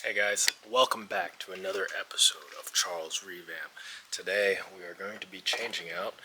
Hey guys, welcome back to another episode of Charles Revamp. Today we are going to be changing out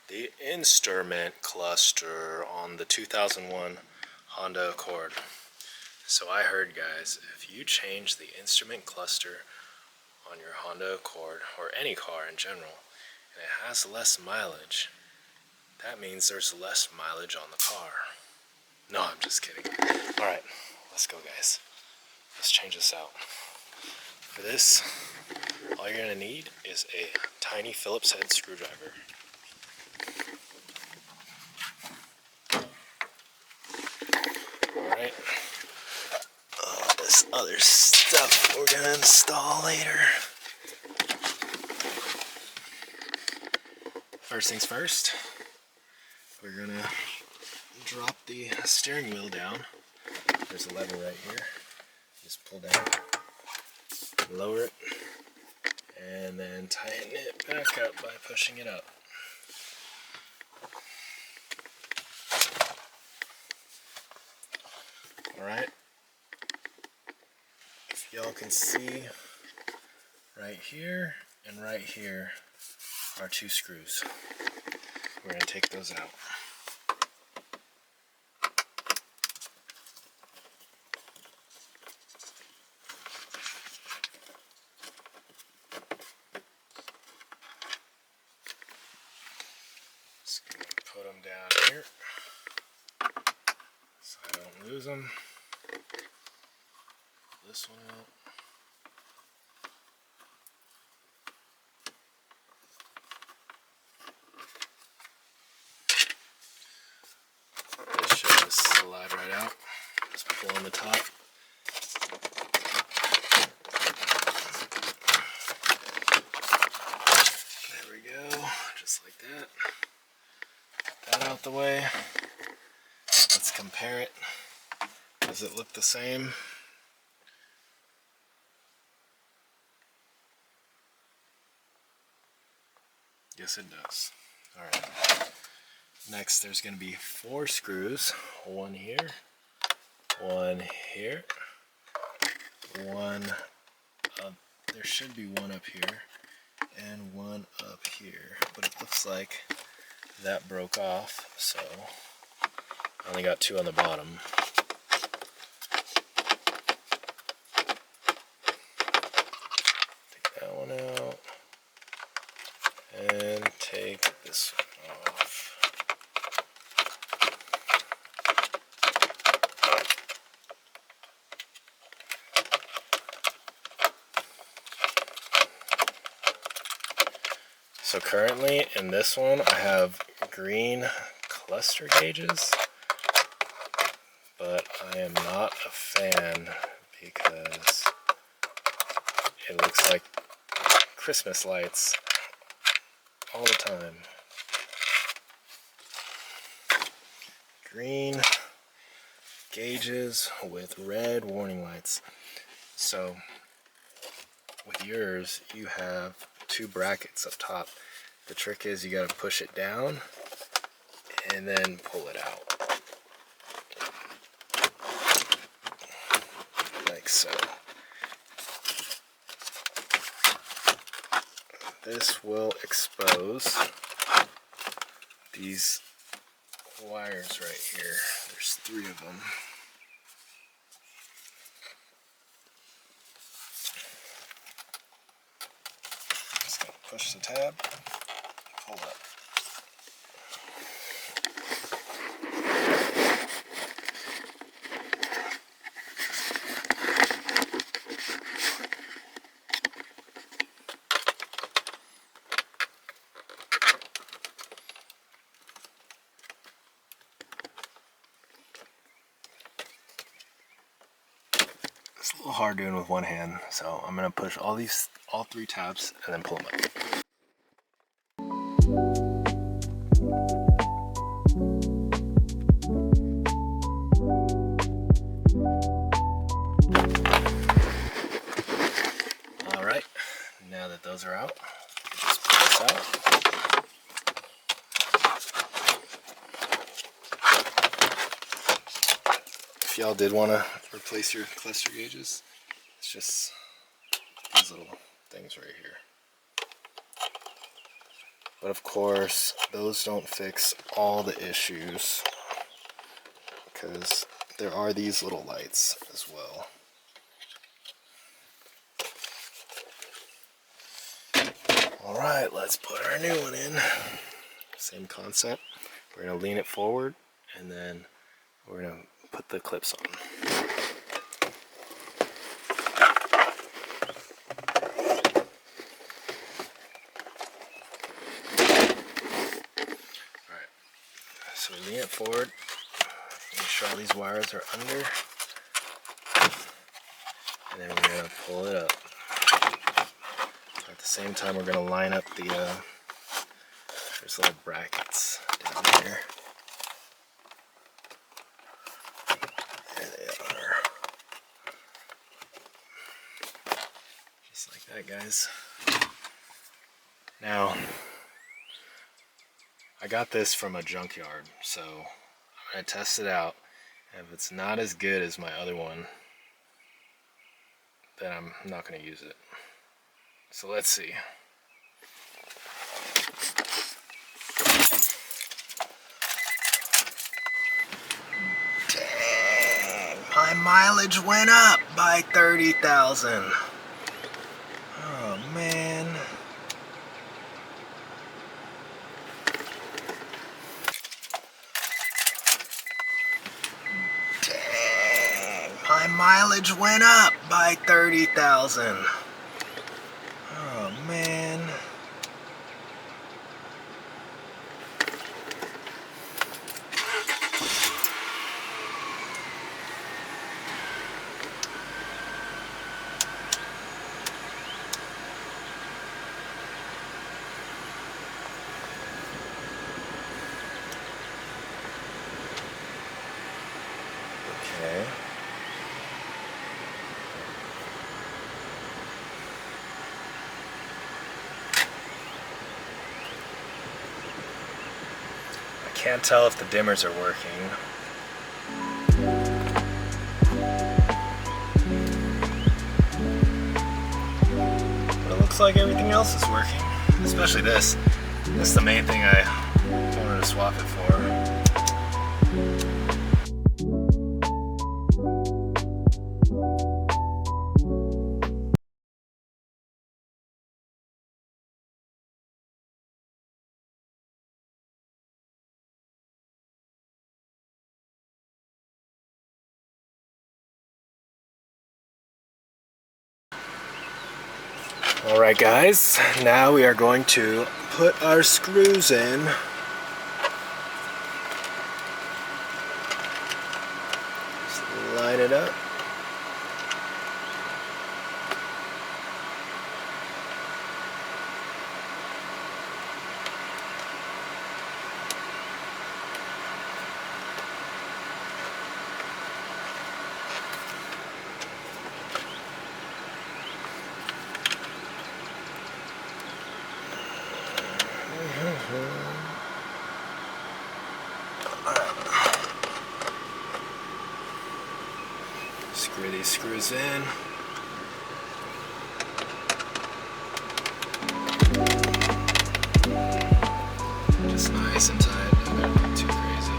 the instrument cluster on the 2001 Honda Accord. So I heard, guys, if you change the instrument cluster on your Honda Accord, or any car in general, and it has less mileage, that means there's less mileage on the car. No, I'm just kidding. Alright, let's go, guys. Let's change this out. For this, all you're going to need is a tiny Phillips head screwdriver. Alright. This other stuff we're going to install later. First things first, we're going to drop the steering wheel down. There's a lever right here. Just pull down, lower it, and then tighten it back up by pushing it up. Alright, if y'all can see, right here and right here are two screws. We're going to take those out. Just going to put them down here so I don't lose them. Pull this one out. This should just slide right out. Just pull on the top. There we go, just like that. That out the way. Let's compare it. Does it look the same? Yes, it does. Alright. Next, there's going to be 4 screws. One here, one here, one up. There should be one up here, and one up here. But it looks like that broke off, so I only got 2 on the bottom. Take that one out, and take this one off. So currently in this one I have green cluster gauges, but I am not a fan because it looks like Christmas lights all the time. Green gauges with red warning lights. So with yours you have 2 brackets up top. The trick is you got to push it down and then pull it out. Like so. This will expose these wires right here. There's 3 of them. Just gonna push the tab, pull up. It's a little hard doing with one hand, so I'm gonna push all 3 tabs and then pull them up. Alright, now that those are out, just pull this out. If y'all did want to replace your cluster gauges, It's just these little things right here. But of course, those don't fix all the issues, because there are these little lights as well. Alright, let's put our new one in. Same concept. We're going to lean it forward, and then we're going to put the clips on. Alright, so we lean it forward, make sure all these wires are under, and then we're going to pull it up. At the same time, we're going to line up the, there's little brackets down here. There they are. Just like that, guys. Now, I got this from a junkyard, so I'm going to test it out. And if it's not as good as my other one, then I'm not going to use it. So let's see. Dang, my mileage went up by 30,000. Oh man. Dang, my mileage went up by 30,000. Oh man. Okay. I can't tell if the dimmers are working. But it looks like everything else is working, especially this. This is the main thing I wanted to swap it for. Alright guys, now we are going to put our screws in. Just line it up. Screw these screws in. Just nice and tight, not too crazy.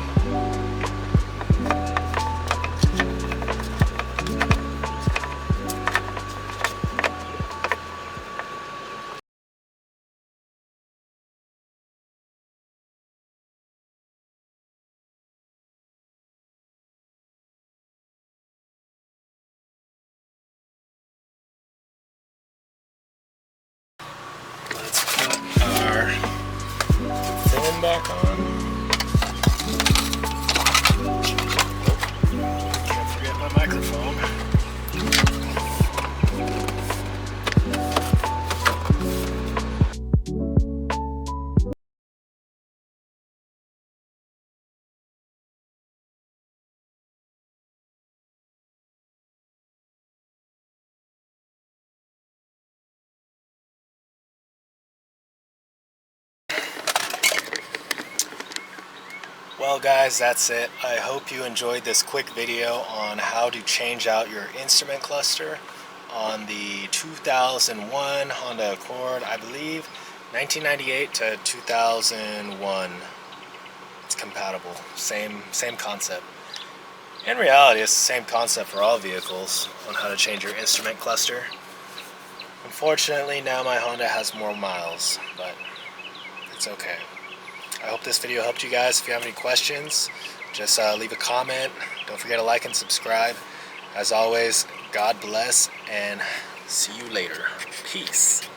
Let's put our fan back on. Can't forget my microphone. Well guys, that's it. I hope you enjoyed this quick video on how to change out your instrument cluster on the 2001 Honda Accord, I believe 1998 to 2001. It's compatible, same concept. In reality, it's the same concept for all vehicles on how to change your instrument cluster. Unfortunately, now my Honda has more miles, but it's okay. I hope this video helped you guys. If you have any questions, just leave a comment. Don't forget to like and subscribe. As always, God bless and see you later. Peace.